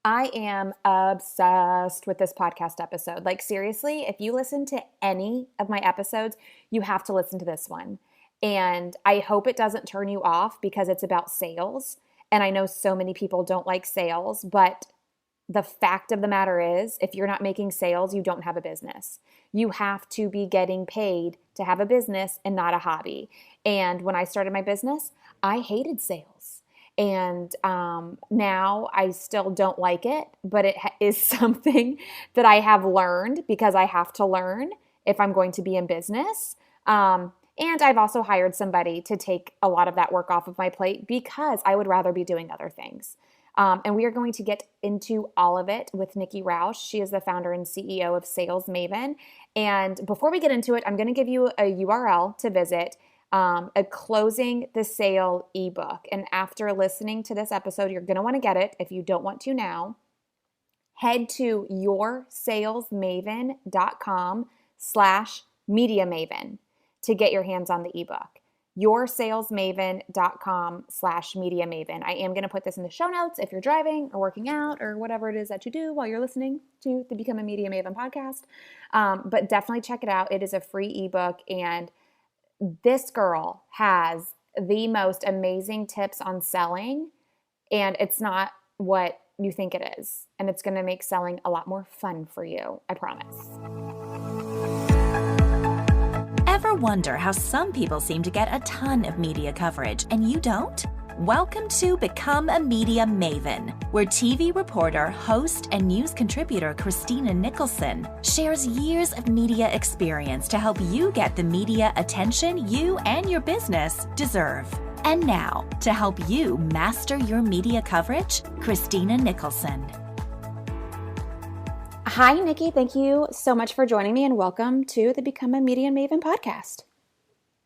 I am obsessed with this podcast episode. Like, seriously, if you listen to any of my episodes, you have to listen to this one. And I hope it doesn't turn you off because it's about sales. And I know so many people don't like sales, but the fact of the matter is, if you're not making sales, you don't have a business. You have to be getting paid to have a business and not a hobby. And when I started my business, I hated sales. And now I still don't like it, but it is something that I have learned because I have to learn if I'm going to be in business. And I've also hired somebody to take a lot of that work off of my plate because I would rather be doing other things. And we are going to get into all of it with Nikki Rausch. She is the founder and CEO of Sales Maven. And before we get into it, I'm going to give you a URL to visit, a Closing the Sale ebook. And after listening to this episode, you're going to want to get it. If you don't want to now, head to yoursalesmaven.com/mediamaven to get your hands on the ebook. yoursalesmaven.com/mediamaven. I am going to put this in the show notes if you're driving or working out or whatever it is that you do while you're listening to the Become a Media Maven podcast. But definitely check it out. It is a free ebook, and this girl has the most amazing tips on selling, and it's not what you think it is. And it's going to make selling a lot more fun for you. I promise. Ever wonder how some people seem to get a ton of media coverage and you don't? Welcome to Become a Media Maven, where TV reporter, host, and news contributor Christina Nicholson shares years of media experience to help you get the media attention you and your business deserve. And now, to help you master your media coverage, Christina Nicholson. Hi, Nikki. Thank you so much for joining me, and welcome to the Become a Media Maven podcast.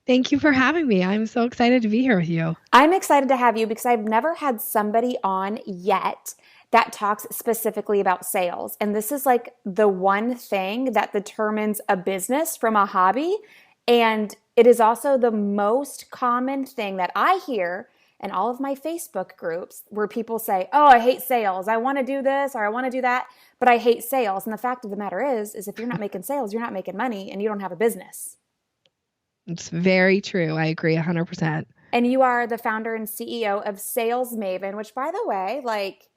Thank you for having me. I'm so excited to be here with you. I'm excited to have you because I've never had somebody on yet that talks specifically about sales. And this is like the one thing that determines a business from a hobby. And it is also the most common thing that I hear in all of my Facebook groups where people say, oh, I hate sales. I want to do this or I want to do that, but I hate sales. And the fact of the matter is if you're not making sales, you're not making money and you don't have a business. It's very true. I agree 100%. And you are the founder and CEO of Sales Maven, which, by the way, like,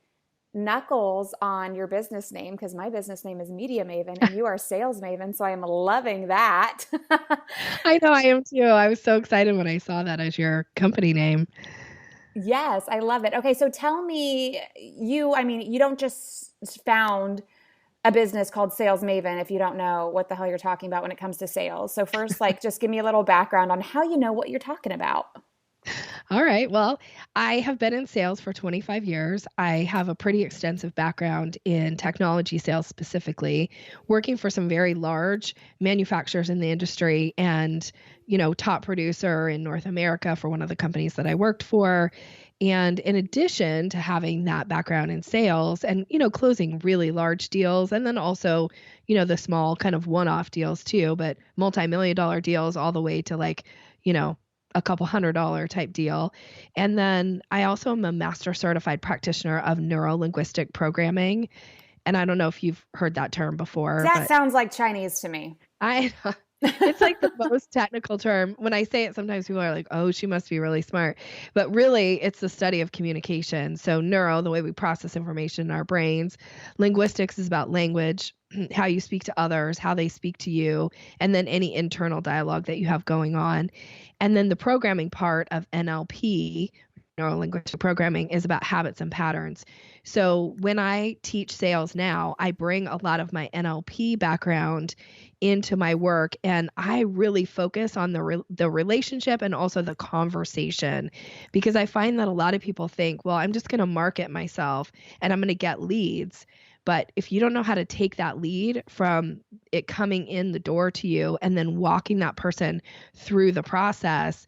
knuckles on your business name because my business name is Media Maven and you are Sales Maven. So I am loving that. I know, I am too. I was so excited when I saw that as your company name. Yes, I love it. Okay, so tell me, you don't just found a business called Sales Maven if you don't know what the hell you're talking about when it comes to sales. So first, just give me a little background on how you know what you're talking about. All right. Well, I have been in sales for 25 years. I have a pretty extensive background in technology sales specifically, working for some very large manufacturers in the industry and, top producer in North America for one of the companies that I worked for. And in addition to having that background in sales and, closing really large deals and then also, the small kind of one-off deals too, but multi-million-dollar deals all the way to a couple $100 type deal. And then I also am a master certified practitioner of neuro-linguistic programming. And I don't know if you've heard that term before. That sounds like Chinese to me. It's like the most technical term. When I say it, sometimes people are like, oh, she must be really smart. But really, it's the study of communication. So neuro, the way we process information in our brains. Linguistics is about language, how you speak to others, how they speak to you, and then any internal dialogue that you have going on. And then the programming part of NLP, neuro-linguistic programming, is about habits and patterns. So when I teach sales now, I bring a lot of my NLP background into my work, and I really focus on the relationship and also the conversation, because I find that a lot of people think, well, I'm just going to market myself and I'm going to get leads. But if you don't know how to take that lead from it coming in the door to you and then walking that person through the process,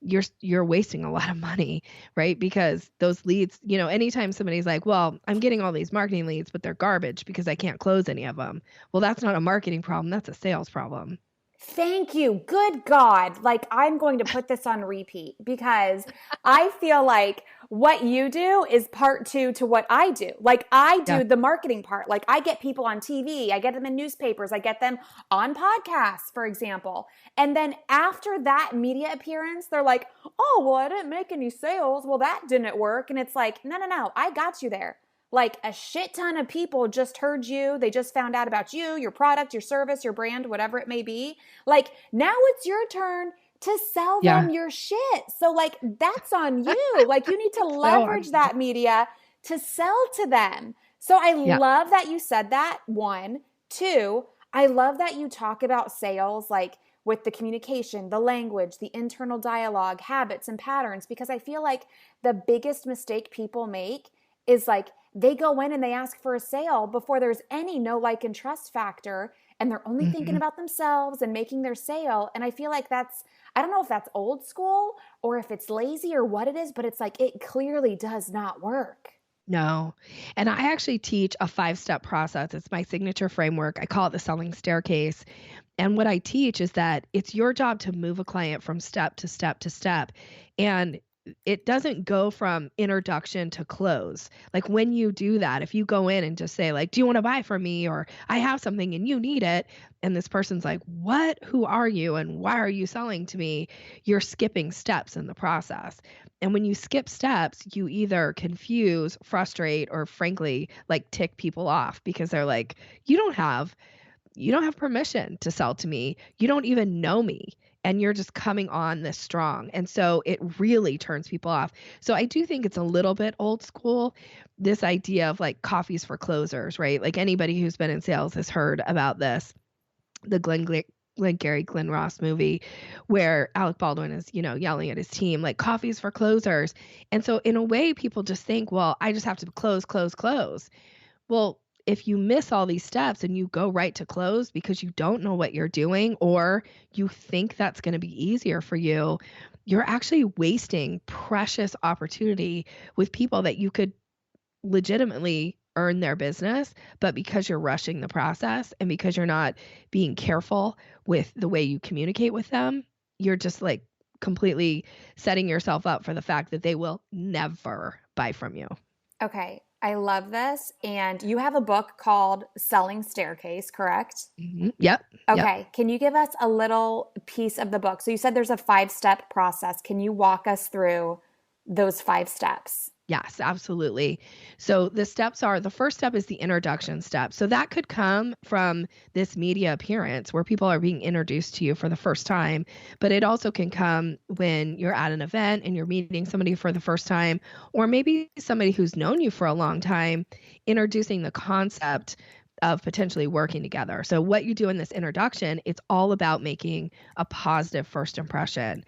you're wasting a lot of money, right? Because those leads, anytime somebody's like, well, I'm getting all these marketing leads, but they're garbage because I can't close any of them. Well, that's not a marketing problem. That's a sales problem. Thank you. Good God. I'm going to put this on repeat because I feel like what you do is part 2 to what I do. Like I do Yeah. the marketing part. Like I get people on TV, I get them in newspapers, I get them on podcasts, for example. And then after that media appearance, they're like, oh, well, I didn't make any sales. Well, that didn't work. And it's like, no, I got you there. Like a shit ton of people just heard you. They just found out about you, your product, your service, your brand, whatever it may be. Like now it's your turn to sell them your shit. So like that's on you. Like you need to leverage that media to sell to them. So I love that you said that. 1, 2, I love that you talk about sales like with the communication, the language, the internal dialogue, habits and patterns, because I feel like the biggest mistake people make is like they go in and they ask for a sale before there's any know, like, and trust factor. And they're only thinking about themselves and making their sale. And I feel like I don't know if that's old school or if it's lazy or what it is, but it's like it clearly does not work. No. And I actually teach a 5-step process. It's my signature framework. I call it the selling staircase. And what I teach is that it's your job to move a client from step to step to step. And it doesn't go from introduction to close. Like when you do that, if you go in and just say like, do you want to buy from me? Or I have something and you need it. And this person's like, what? Who are you? And why are you selling to me? You're skipping steps in the process. And when you skip steps, you either confuse, frustrate, or frankly, like tick people off because they're like, you don't have permission to sell to me. You don't even know me. And you're just coming on this strong. And so it really turns people off. So I do think it's a little bit old school, this idea of like coffees for closers, right? Like anybody who's been in sales has heard about this, the Glenn Ross movie where Alec Baldwin is, yelling at his team, like coffees for closers. And so in a way, people just think, well, I just have to close. Well, if you miss all these steps and you go right to close because you don't know what you're doing or you think that's going to be easier for you, you're actually wasting precious opportunity with people that you could legitimately earn their business, but because you're rushing the process and because you're not being careful with the way you communicate with them, you're just like completely setting yourself up for the fact that they will never buy from you. Okay. I love this. And you have a book called Selling Staircase, correct? Mm-hmm. Yep. Okay. Yep. Can you give us a little piece of the book? So you said there's a 5-step process. Can you walk us through those 5 steps? Yes, absolutely. So the steps are, the first step is the introduction step. So that could come from this media appearance where people are being introduced to you for the first time, but it also can come when you're at an event and you're meeting somebody for the first time, or maybe somebody who's known you for a long time, introducing the concept of potentially working together. So what you do in this introduction, it's all about making a positive first impression.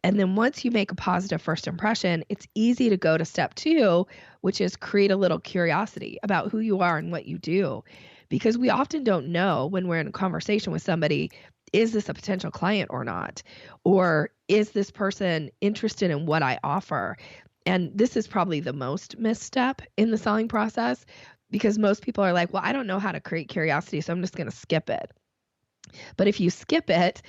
And then once you make a positive first impression, it's easy to go to step 2, which is create a little curiosity about who you are and what you do. Because we often don't know when we're in a conversation with somebody, is this a potential client or not? Or is this person interested in what I offer? And this is probably the most misstep in the selling process because most people are like, well, I don't know how to create curiosity, so I'm just going to skip it. But if you skip it,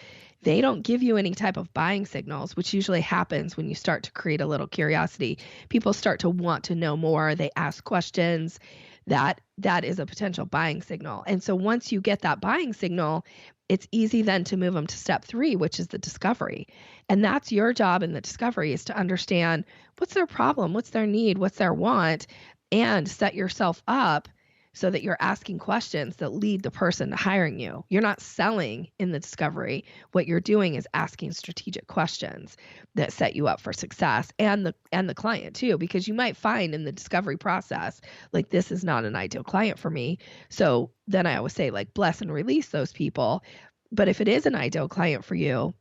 they don't give you any type of buying signals, which usually happens when you start to create a little curiosity. People start to want to know more. They ask questions. That is a potential buying signal. And so once you get that buying signal, it's easy then to move them to step 3, which is the discovery. And that's your job in the discovery, is to understand what's their problem, what's their need, what's their want, and set yourself up so that you're asking questions that lead the person to hiring you. You're not selling in the discovery. What you're doing is asking strategic questions that set you up for success, and the client too, because you might find in the discovery process, like, this is not an ideal client for me. So then I always say, like, bless and release those people. But if it is an ideal client for you,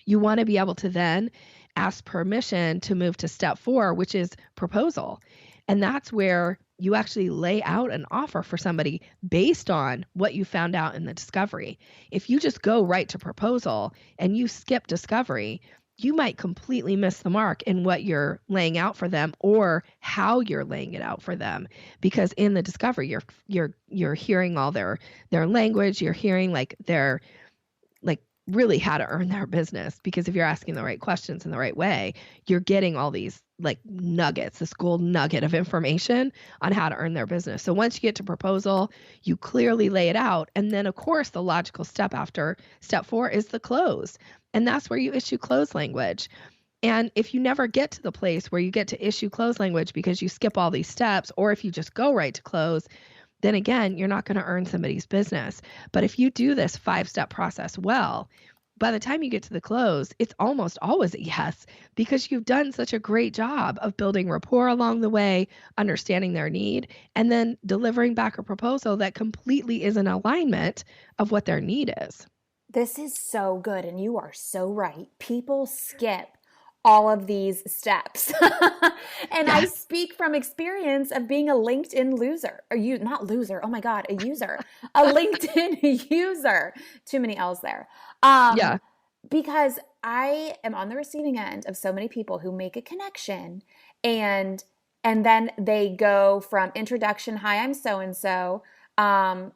you want to be able to then ask permission to move to step 4, which is proposal. And that's where you actually lay out an offer for somebody based on what you found out in the discovery. If you just go right to proposal and you skip discovery, you might completely miss the mark in what you're laying out for them or how you're laying it out for them. Because in the discovery, you're hearing all their language, you're hearing like their really how to earn their business, because if you're asking the right questions in the right way, you're getting all these like nuggets, this gold nugget of information on how to earn their business. So once you get to proposal, you clearly lay it out. And then of course, the logical step after step 4 is the close. And that's where you issue close language. And if you never get to the place where you get to issue close language because you skip all these steps, or if you just go right to close, then again, you're not going to earn somebody's business. But if you do this 5-step process well, by the time you get to the close, it's almost always a yes, because you've done such a great job of building rapport along the way, understanding their need, and then delivering back a proposal that completely is in alignment of what their need is. This is so good. And you are so right. People skip all of these steps. And I speak from experience of being a LinkedIn loser. Not loser. Oh my God, a user, a LinkedIn user. Too many L's there. Because I am on the receiving end of so many people who make a connection and then they go from introduction, hi, I'm so-and-so,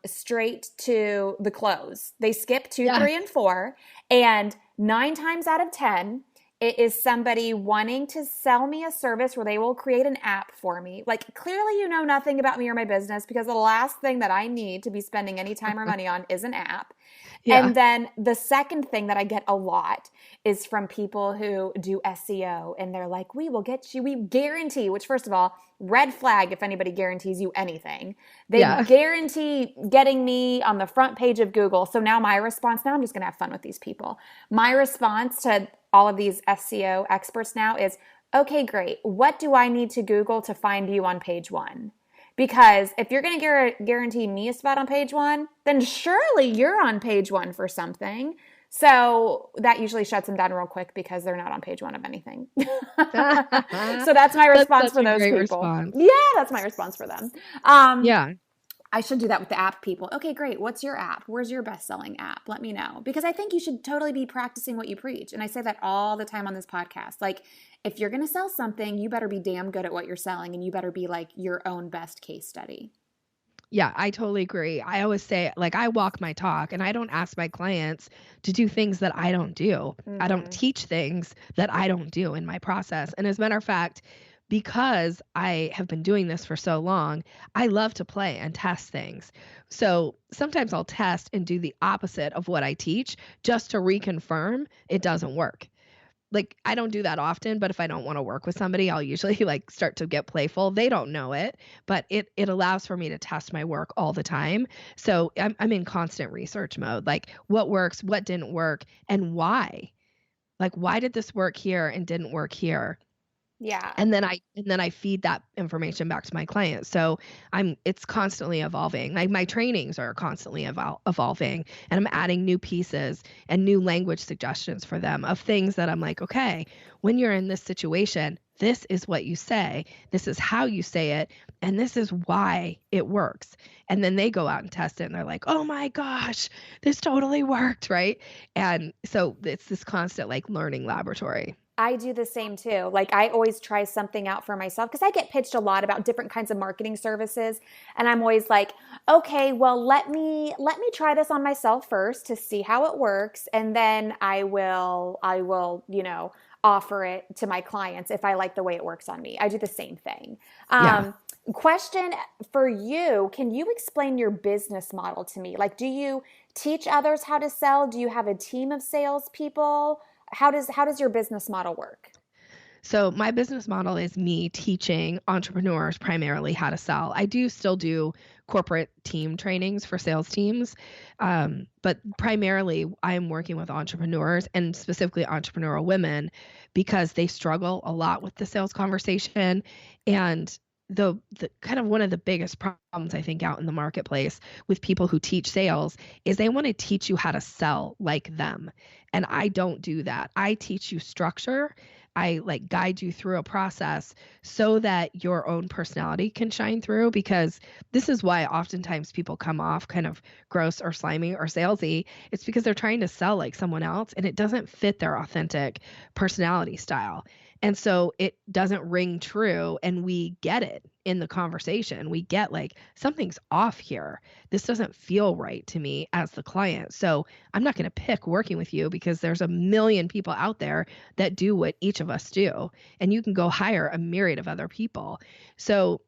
straight to the close. They skip 2, 3, and 4. And 9 times out of 10, it is somebody wanting to sell me a service where they will create an app for me. Like, clearly you know nothing about me or my business, because the last thing that I need to be spending any time or money on is an app. Yeah. And then the second thing that I get a lot is from people who do SEO, and they're like, we will get you, we guarantee, which first of all, red flag if anybody guarantees you anything. They guarantee getting me on the front page of Google. So now my response, now I'm just going to have fun with these people. My response to all of these SEO experts now is, okay, great. What do I need to Google to find you on page 1? Because if you're going to guarantee me a spot on page 1, then surely you're on page 1 for something. So that usually shuts them down real quick because they're not on page 1 of anything. So that's my response for those people. Response. Yeah, that's my response for them. I should do that with the app people. Okay, great. What's your app? Where's your best-selling app? Let me know. Because I think you should totally be practicing what you preach. And I say that all the time on this podcast. Like, if you're going to sell something, you better be damn good at what you're selling, and you better be like your own best case study. Yeah, I totally agree. I always say, like, I walk my talk, and I don't ask my clients to do things that I don't do. Mm-hmm. I don't teach things that I don't do in my process. And as a matter of fact, because I have been doing this for so long, I love to play and test things. So sometimes I'll test and do the opposite of what I teach just to reconfirm it doesn't work. Like, I don't do that often, but if I don't want to work with somebody, I'll usually like start to get playful. They don't know it, but it allows for me to test my work all the time. So I'm in constant research mode, like what works, what didn't work, and why. Like, why did this work here and didn't work here? Yeah. And then I feed that information back to my clients. So it's constantly evolving. Like, my trainings are constantly evolving, and I'm adding new pieces and new language suggestions for them of things that I'm like, okay, when you're in this situation, this is what you say, this is how you say it, and this is why it works. And then they go out and test it, and they're like, oh my gosh, this totally worked, right? And so it's this constant like learning laboratory. I do the same too. Like, I always try something out for myself because I get pitched a lot about different kinds of marketing services. And I'm always like, okay, well, let me try this on myself first to see how it works. And then I will, offer it to my clients if I like the way it works on me. I do the same thing. Question for you. Can you explain your business model to me? Like, do you teach others how to sell? Do you have a team of salespeople? How does your business model work? So my business model is me teaching entrepreneurs primarily how to sell. I do still do corporate team trainings for sales teams, but primarily I'm working with entrepreneurs, and specifically entrepreneurial women, because they struggle a lot with the sales conversation. And the kind of one of the biggest problems I think out in the marketplace with people who teach sales is they want to teach you how to sell like them. And I don't do that. I teach you structure. I like guide you through a process so that your own personality can shine through, because this is why oftentimes people come off kind of gross or slimy or salesy. It's because they're trying to sell like someone else, and it doesn't fit their authentic personality style. And so it doesn't ring true. And we get it in the conversation. We get like, something's off here. This doesn't feel right to me as the client. So I'm not going to pick working with you because there's a million people out there that do what each of us do. And you can go hire a myriad of other people. So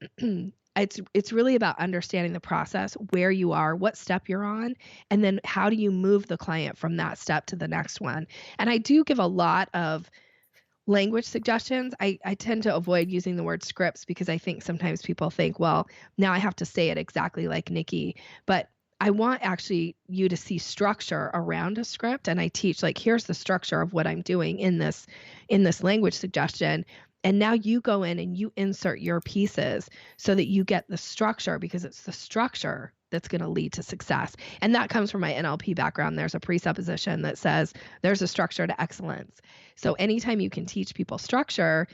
it's really about understanding the process, where you are, what step you're on, and then how do you move the client from that step to the next one. And I do give a lot of language suggestions. I tend to avoid using the word scripts because I think sometimes people think, well, now I have to say it exactly like Nikki. But I want actually you to see structure around a script. And I teach like, here's the structure of what I'm doing in this language suggestion. And now you go in and you insert your pieces so that you get the structure, because it's the structure that's going to lead to success. And that comes from my NLP background. There's a presupposition that says there's a structure to excellence. So anytime you can teach people structure,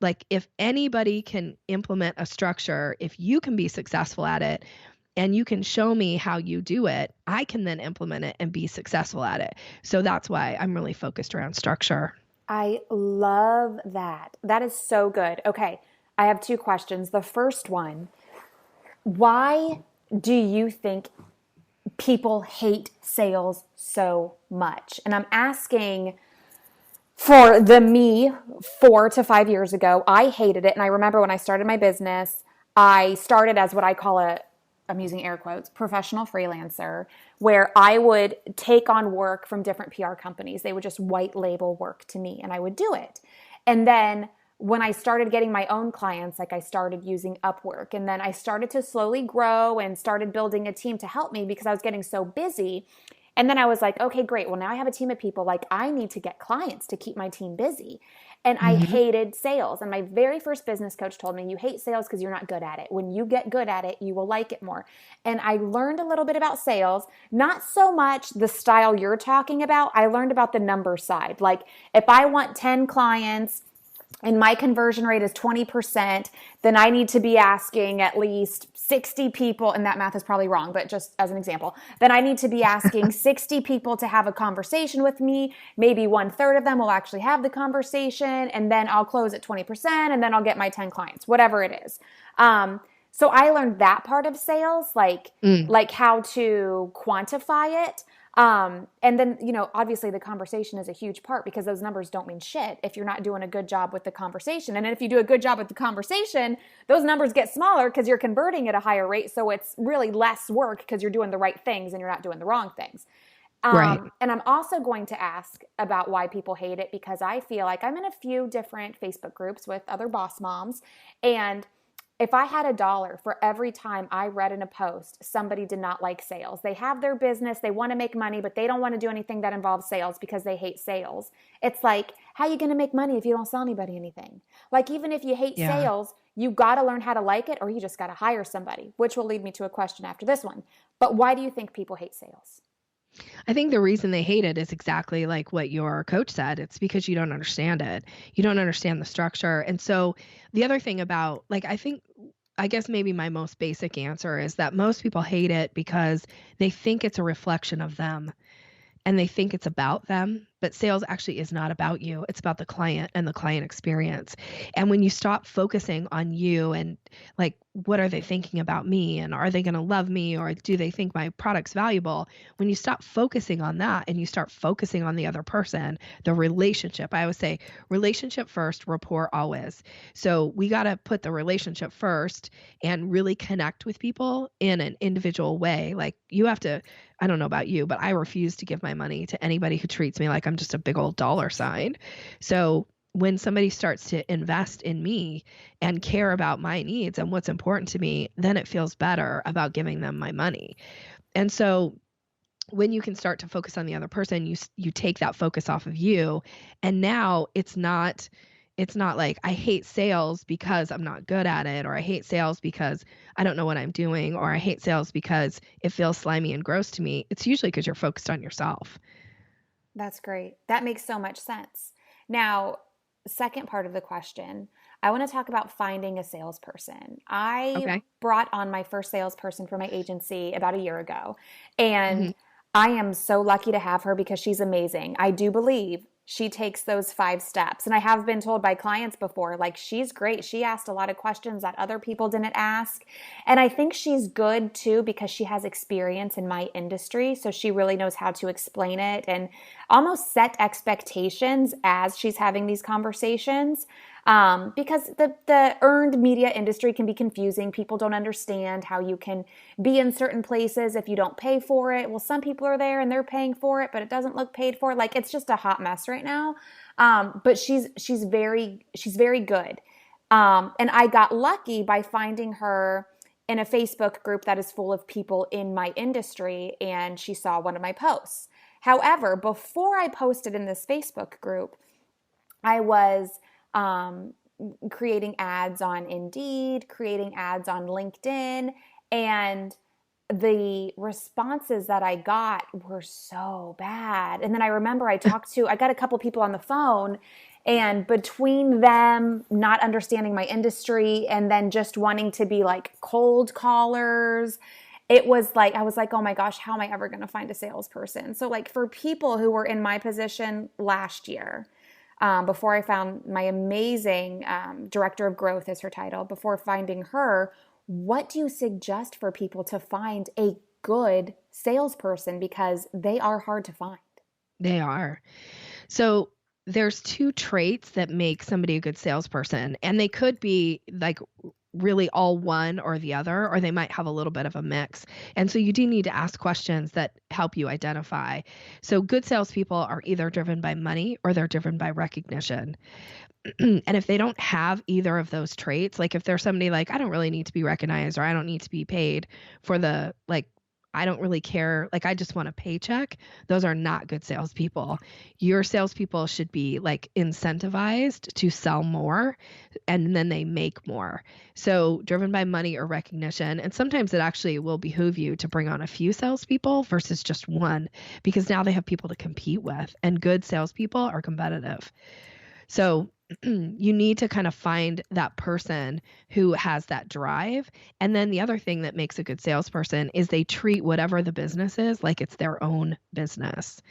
like if anybody can implement a structure, if you can be successful at it and you can show me how you do it, I can then implement it and be successful at it. So that's why I'm really focused around structure. I love that. That is so good. Okay, I have 2 questions. The first one, why do you think people hate sales so much? And I'm asking for the me 4 to 5 years ago. I hated it. And I remember when I started my business, I started as what I call I'm using air quotes, professional freelancer, where I would take on work from different PR companies. They would just white label work to me and I would do it. And then when I started getting my own clients, like I started using Upwork, and then I started to slowly grow and started building a team to help me because I was getting so busy. And then I was like, okay, great. Well, now I have a team of people. Like I need to get clients to keep my team busy. And I hated sales. And my very first business coach told me, you hate sales because you're not good at it. When you get good at it, you will like it more. And I learned a little bit about sales, not so much the style you're talking about. I learned about the number side. Like if I want 10 clients and my conversion rate is 20%, then I need to be asking at least 60 people, and that math is probably wrong, but just as an example, then I need to be asking 60 people to have a conversation with me. Maybe 1/3 of them will actually have the conversation, and then I'll close at 20%, and then I'll get my 10 clients, whatever it is. So I learned that part of sales, like how to quantify it. And then, obviously the conversation is a huge part because those numbers don't mean shit if you're not doing a good job with the conversation. And then if you do a good job with the conversation, those numbers get smaller because you're converting at a higher rate. So it's really less work because you're doing the right things and you're not doing the wrong things. Right. And I'm also going to ask about why people hate it because I feel like I'm in a few different Facebook groups with other boss moms, and if I had $1 for every time I read in a post, somebody did not like sales. They have their business, they want to make money, but they don't want to do anything that involves sales because they hate sales. It's like, how are you going to make money if you don't sell anybody anything? Like, even if you hate sales, you got to learn how to like it, or you just got to hire somebody, which will lead me to a question after this one. But why do you think people hate sales? I think the reason they hate it is exactly like what your coach said. It's because you don't understand it. You don't understand the structure. And so the other thing about, like, I guess maybe my most basic answer is that most people hate it because they think it's a reflection of them and they think it's about them. But sales actually is not about you. It's about the client and the client experience. And when you stop focusing on you and like, what are they thinking about me? And are they going to love me? Or do they think my product's valuable? When you stop focusing on that and you start focusing on the other person, the relationship, I always say relationship first, rapport always. So we got to put the relationship first and really connect with people in an individual way. Like you have to, I don't know about you, but I refuse to give my money to anybody who treats me like I'm just a big old dollar sign. So when somebody starts to invest in me and care about my needs and what's important to me, then it feels better about giving them my money. And so when you can start to focus on the other person, you take that focus off of you. And now it's not like I hate sales because I'm not good at it, or I hate sales because I don't know what I'm doing, or I hate sales because it feels slimy and gross to me. It's usually because you're focused on yourself. That's great. That makes so much sense. Now, second part of the question, I want to talk about finding a salesperson. I brought on my first salesperson for my agency about a year ago, and I am so lucky to have her because she's amazing. I do believe she takes those 5 steps. And I have been told by clients before, like, she's great. She asked a lot of questions that other people didn't ask. And I think she's good too because she has experience in my industry. So she really knows how to explain it and almost set expectations as she's having these conversations. Because the earned media industry can be confusing. People don't understand how you can be in certain places if you don't pay for it. Well, some people are there and they're paying for it, but it doesn't look paid for. Like, it's just a hot mess right now. But she's very good. And I got lucky by finding her in a Facebook group that is full of people in my industry, and she saw one of my posts. However, before I posted in this Facebook group, I was creating ads on Indeed, creating ads on LinkedIn, and the responses that I got were so bad. And then I remember I got a couple people on the phone, and between them not understanding my industry and then just wanting to be like cold callers, it was like, I was like, oh my gosh, how am I ever going to find a salesperson? So like for people who were in my position last year, before I found my amazing director of growth is her title, before finding her, what do you suggest for people to find a good salesperson? Because they are hard to find. They are. So there's 2 traits that make somebody a good salesperson, and they could be like really all one or the other, or they might have a little bit of a mix. And so you do need to ask questions that help you identify. So good salespeople are either driven by money or they're driven by recognition. And if they don't have either of those traits, like if there's somebody like, I don't really need to be recognized, or I don't need to be paid for the, like, I don't really care, like I just want a paycheck, those are not good salespeople. Your salespeople should be like incentivized to sell more, and then they make more. So driven by money or recognition. And sometimes it actually will behoove you to bring on a few salespeople versus just one, because now they have people to compete with, and good salespeople are competitive. So you need to kind of find that person who has that drive. And then the other thing that makes a good salesperson is they treat whatever the business is like it's their own business.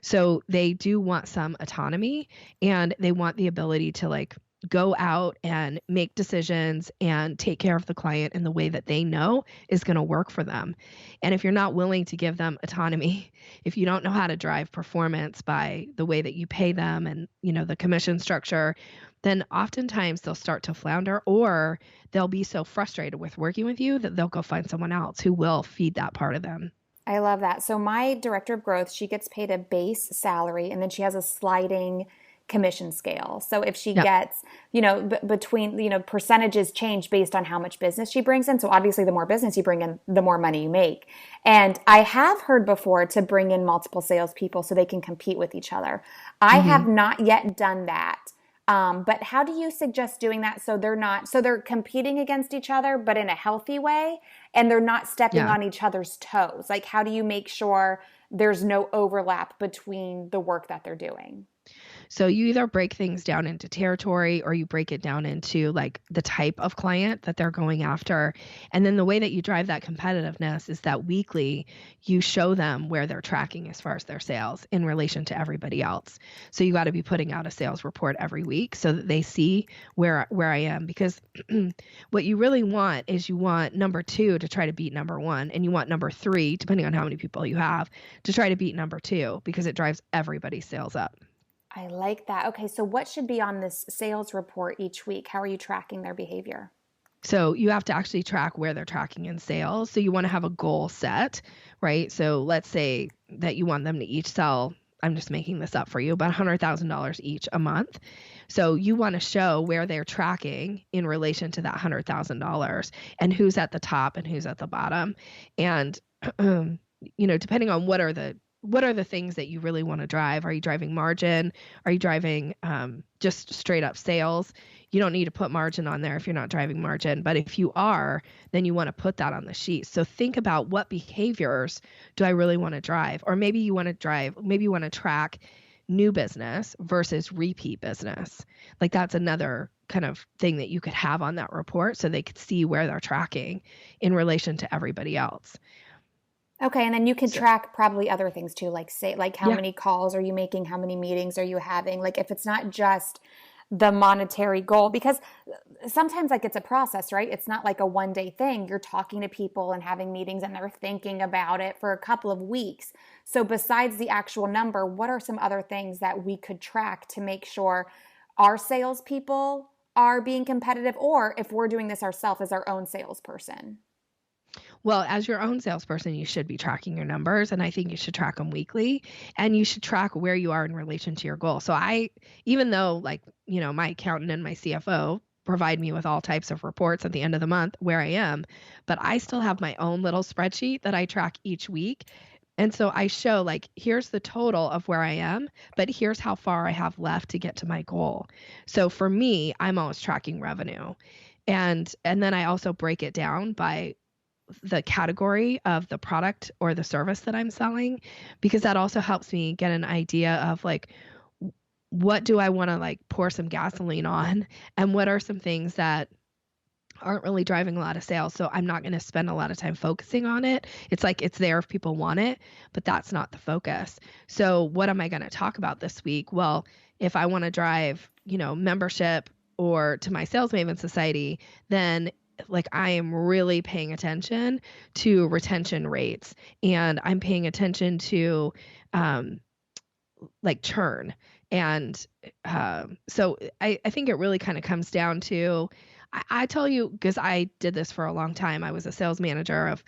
So they do want some autonomy, and they want the ability to like go out and make decisions and take care of the client in the way that they know is going to work for them. And if you're not willing to give them autonomy, if you don't know how to drive performance by the way that you pay them and, you know, the commission structure, then oftentimes they'll start to flounder, or they'll be so frustrated with working with you that they'll go find someone else who will feed that part of them. I love that. So my director of growth, she gets paid a base salary, and then she has a sliding commission scale. So if she gets, you know, between, you know, percentages change based on how much business she brings in. So obviously the more business you bring in, the more money you make. And I have heard before to bring in multiple salespeople so they can compete with each other. I have not yet done that. But how do you suggest doing that so they're competing against each other, but in a healthy way, and they're not stepping on each other's toes? Like, how do you make sure there's no overlap between the work that they're doing? So you either break things down into territory, or you break it down into like the type of client that they're going after. And then the way that you drive that competitiveness is that weekly you show them where they're tracking as far as their sales in relation to everybody else. So you got to be putting out a sales report every week so that they see where I am, because what you really want is you want number 2 to try to beat number 1, and you want number 3, depending on how many people you have, to try to beat number 2, because it drives everybody's sales up. I like that. Okay, so what should be on this sales report each week? How are you tracking their behavior? So you have to actually track where they're tracking in sales. So you want to have a goal set, right? So let's say that you want them to each sell, I'm just making this up for you, about $100,000 each a month. So you want to show where they're tracking in relation to that $100,000, and who's at the top and who's at the bottom. And, you know, depending on what are the things that you really want to drive. Are you driving margin? Are you driving just straight up sales? You don't need to put margin on there if you're not driving margin. But if you are, then you want to put that on the sheet. So think about, what behaviors do I really want to drive? Or maybe you want to track new business versus repeat business. Like that's another kind of thing that you could have on that report so they could see where they're tracking in relation to everybody else. Okay, and then you can So, track probably other things too, like say like how yeah. many calls are you making, how many meetings are you having? Like if it's not just the monetary goal, because sometimes like it's a process, right? It's not like a one day thing. You're talking to people and having meetings and they're thinking about it for a couple of weeks. So besides the actual number, what are some other things that we could track to make sure our salespeople are being competitive, or if we're doing this ourselves as our own salesperson? Well, as your own salesperson, you should be tracking your numbers, and I think you should track them weekly, and you should track where you are in relation to your goal. So even though like, my accountant and my CFO provide me with all types of reports at the end of the month where I am, but I still have my own little spreadsheet that I track each week. And so I show like, here's the total of where I am, but here's how far I have left to get to my goal. So for me, I'm always tracking revenue. And then I also break it down by the category of the product or the service that I'm selling, because that also helps me get an idea of like, what do I want to like pour some gasoline on, and what are some things that aren't really driving a lot of sales. So I'm not going to spend a lot of time focusing on it. It's like it's there if people want it, but that's not the focus. So what am I going to talk about this week? Well, if I want to drive, membership or to my Sales Maven Society, then like I am really paying attention to retention rates, and I'm paying attention to um, like churn. And so I think it really kind of comes down to, I tell you, because I did this for a long time. I was a sales manager of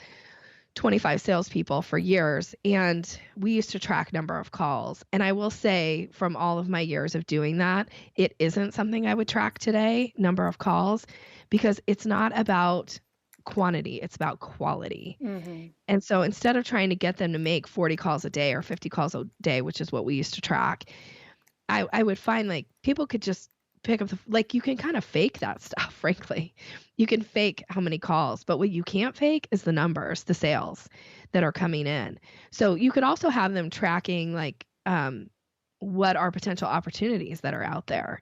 25 salespeople for years, and we used to track number of calls. And I will say, from all of my years of doing that, it isn't something I would track today, number of calls, because it's not about quantity, it's about quality. Mm-hmm. And so instead of trying to get them to make 40 calls a day or 50 calls a day, which is what we used to track, I would find like people could just pick up like you can kind of fake that stuff, frankly. You can fake how many calls, but what you can't fake is the numbers, the sales that are coming in. So you could also have them tracking like what are potential opportunities that are out there,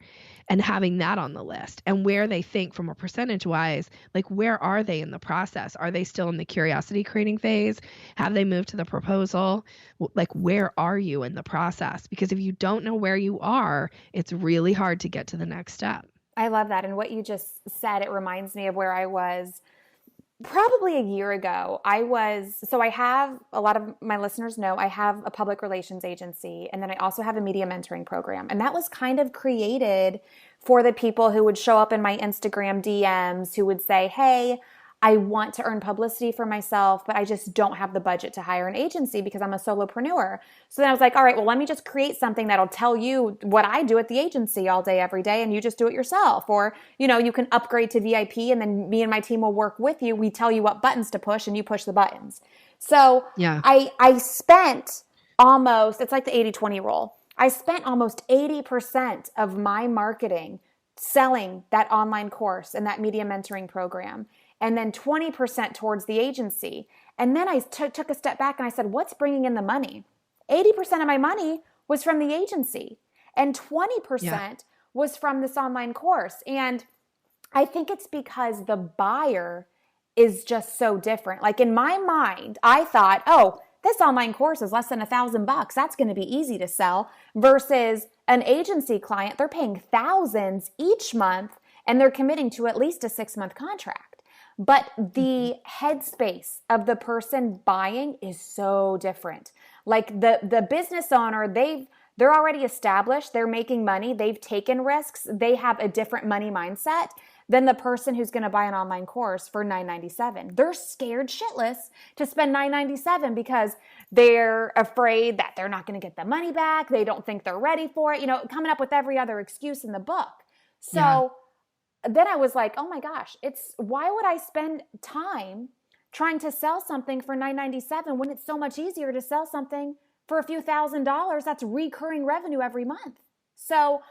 and having that on the list, and where they think from a percentage wise, like where are they in the process? Are they still in the curiosity creating phase? Have they moved to the proposal? Like where are you in the process? Because if you don't know where you are, it's really hard to get to the next step. I love that. And what you just said, it reminds me of where I was probably a year ago. I have, a lot of my listeners know, I have a public relations agency, and then I also have a media mentoring program. And that was kind of created for the people who would show up in my Instagram DMs who would say, hey, I want to earn publicity for myself, but I just don't have the budget to hire an agency because I'm a solopreneur. So then I was like, all right, well, let me just create something that'll tell you what I do at the agency all day, every day, and you just do it yourself. Or, you can upgrade to VIP, and then me and my team will work with you. We tell you what buttons to push and you push the buttons. So Yeah. I spent almost, it's like the 80-20 rule. I spent almost 80% of my marketing selling that online course and that media mentoring program, and then 20% towards the agency. And then I took a step back and I said, what's bringing in the money? 80% of my money was from the agency, and 20% was from this online course. And I think it's because the buyer is just so different. Like in my mind, I thought, oh, this online course is less than $1,000. That's going to be easy to sell, versus an agency client. They're paying thousands each month, and they're committing to at least a 6-month contract. But the headspace of the person buying is so different. Like the business owner, they're already established, they're making money, they've taken risks, they have a different money mindset than the person who's going to buy an online course for $9.97. They're scared shitless to spend $9.97 because they're afraid that they're not going to get the money back. They don't think they're ready for it, coming up with every other excuse in the book. So then I was like, oh my gosh, why would I spend time trying to sell something for $9.97 when it's so much easier to sell something for a few $1,000s that's recurring revenue every month? So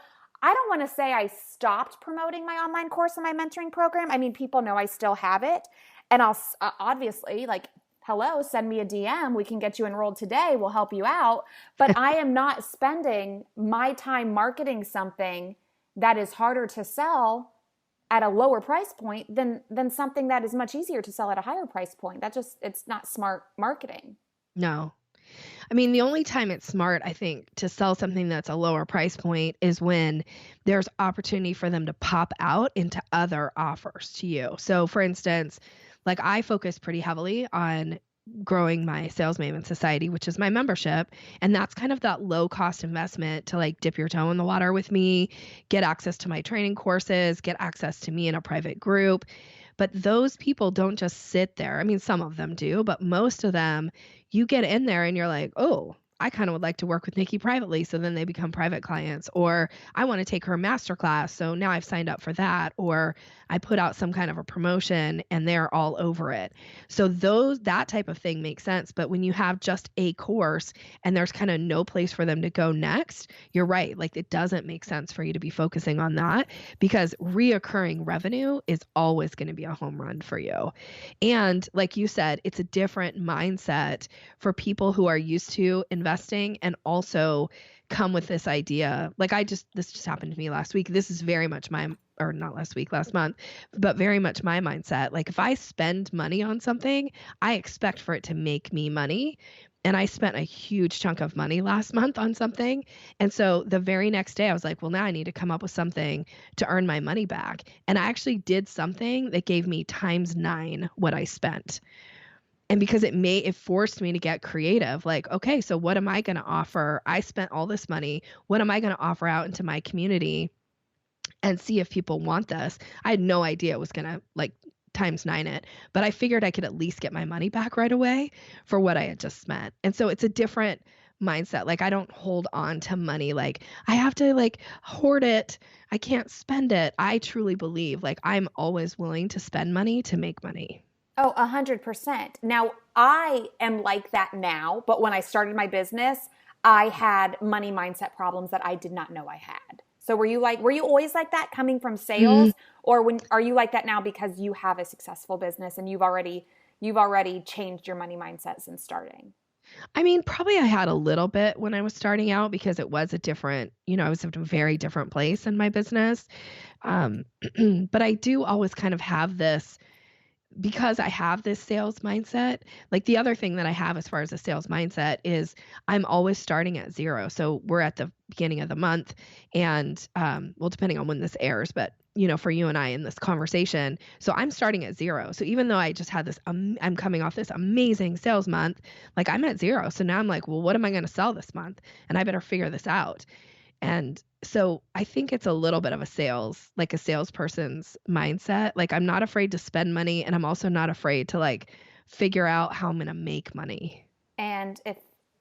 I don't want to say I stopped promoting my online course and my mentoring program. I mean, people know I still have it. And I'll obviously, like, hello, send me a DM. We can get you enrolled today. We'll help you out. But I am not spending my time marketing something that is harder to sell at a lower price point than something that is much easier to sell at a higher price point. It's not smart marketing. No. I mean, the only time it's smart, I think, to sell something that's a lower price point is when there's opportunity for them to pop out into other offers to you. So, for instance, like I focus pretty heavily on growing my Sales Maven Society, which is my membership. And that's kind of that low cost investment to like dip your toe in the water with me, get access to my training courses, get access to me in a private group. But those people don't just sit there. I mean, some of them do, but most of them, you get in there and you're like, oh, I kind of would like to work with Nikki privately. So then they become private clients, or I want to take her masterclass. So now I've signed up for that, or I put out some kind of a promotion and they're all over it. So that type of thing makes sense. But when you have just a course and there's kind of no place for them to go next, you're right. Like it doesn't make sense for you to be focusing on that, because reoccurring revenue is always going to be a home run for you. And like you said, it's a different mindset for people who are used to investing and also come with this idea. Like this just happened to me last week. This is very much last month, but very much my mindset. Like if I spend money on something, I expect for it to make me money. And I spent a huge chunk of money last month on something. And so the very next day I was like, well, now I need to come up with something to earn my money back. And I actually did something that gave me times 9 what I spent. And because it forced me to get creative, like, okay, so what am I going to offer? I spent all this money. What am I going to offer out into my community and see if people want this? I had no idea it was going to like times 9 it, but I figured I could at least get my money back right away for what I had just spent. And so it's a different mindset. Like I don't hold on to money. Like I have to like hoard it. I can't spend it. I truly believe like I'm always willing to spend money to make money. Oh, 100%. Now, I am like that now, but when I started my business, I had money mindset problems that I did not know I had. So were you always like that coming from sales, or are you like that now because you have a successful business and you've already changed your money mindset since starting? I mean, probably I had a little bit when I was starting out because it was I was in a very different place in my business. But I do always kind of have this, because I have this sales mindset. Like the other thing that I have as far as a sales mindset is I'm always starting at 0. So we're at the beginning of the month and, well, depending on when this airs, but for you and I in this conversation, so I'm starting at 0. So even though I just had this, I'm coming off this amazing sales month, like I'm at 0. So now I'm like, well, what am I going to sell this month? And I better figure this out. And so I think it's a little bit of a salesperson's mindset. Like I'm not afraid to spend money, and I'm also not afraid to like figure out how I'm going to make money. And if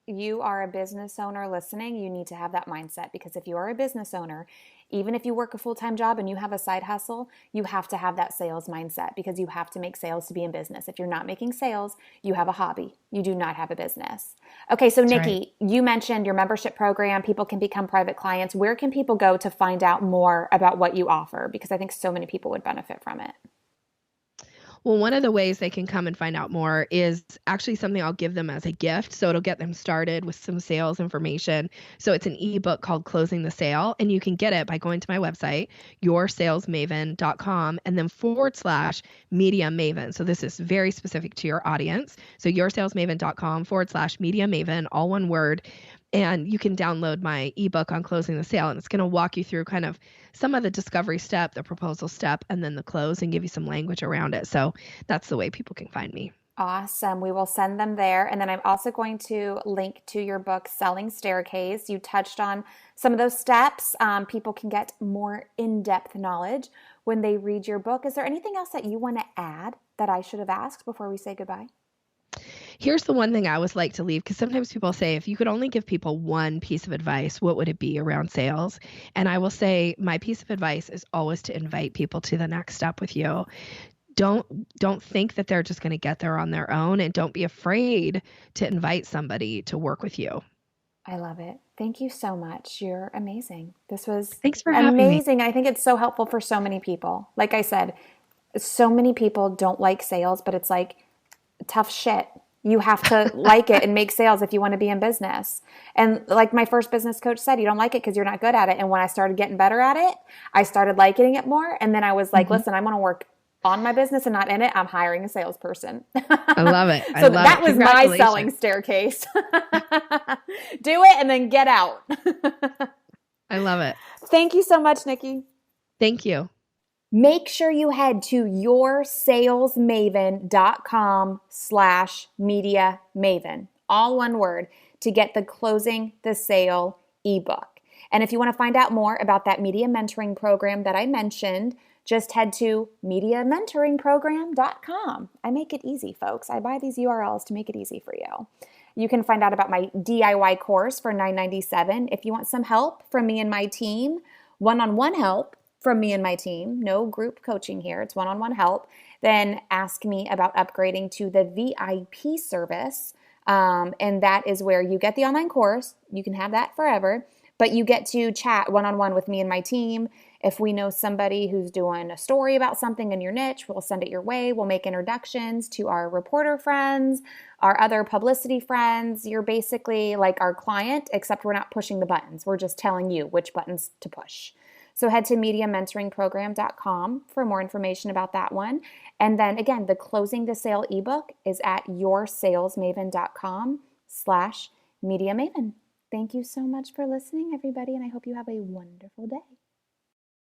you are a business owner listening, you need to have that mindset, because if you are a business owner, even if you work a full-time job and you have a side hustle, you have to have that sales mindset, because you have to make sales to be in business. If you're not making sales, you have a hobby. You do not have a business. Okay, so That's Nikki, you mentioned your membership program. People can become private clients. Where can people go to find out more about what you offer? Because I think so many people would benefit from it. Well, one of the ways they can come and find out more is actually something I'll give them as a gift. So it'll get them started with some sales information. So it's an ebook called Closing the Sale, and you can get it by going to my website, yoursalesmaven.com, and then /media maven. So this is very specific to your audience. So yoursalesmaven.com /media maven, all one word. And you can download my ebook on closing the sale, and it's going to walk you through kind of some of the discovery step, the proposal step, and then the close, and give you some language around it. So that's the way people can find me. Awesome. We will send them there. And then I'm also going to link to your book, Selling Staircase. You touched on some of those steps. People can get more in-depth knowledge when they read your book. Is there anything else that you want to add that I should have asked before we say goodbye? Here's the one thing I always like to leave, because sometimes people say, if you could only give people one piece of advice, what would it be around sales? And I will say my piece of advice is always to invite people to the next step with you. Don't think that they're just going to get there on their own, and don't be afraid to invite somebody to work with you. I love it. Thank you so much. You're amazing. This was Thanks for having me. Amazing. I think it's so helpful for so many people. Like I said, so many people don't like sales, but it's like tough shit. You have to like it and make sales if you want to be in business. And like my first business coach said, you don't like it because you're not good at it. And when I started getting better at it, I started liking it more. And then I was like, listen, I'm going to work on my business and not in it, I'm hiring a salesperson. I love it. So that was my selling staircase. Do it and then get out. I love it. Thank you so much, Nikki. Thank you. Make sure you head to yoursalesmaven.com/media maven, all one word, to get the Closing the Sale ebook. And if you want to find out more about that media mentoring program that I mentioned, just head to mediamentoringprogram.com. I make it easy, folks. I buy these URLs to make it easy for you. You can find out about my DIY course for $9.97. If you want some help from me and my team, one-on-one help from me and my team, no group coaching here, it's one-on-one help, then ask me about upgrading to the VIP service. And that is where you get the online course. You can have that forever, but you get to chat one-on-one with me and my team. If we know somebody who's doing a story about something in your niche, we'll send it your way. We'll make introductions to our reporter friends, our other publicity friends. You're basically like our client, except we're not pushing the buttons. We're just telling you which buttons to push. So head to mediamentoringprogram.com for more information about that one. And then again, the Closing the Sale ebook is at yoursalesmaven.com/mediamaven. Thank you so much for listening, everybody, and I hope you have a wonderful day.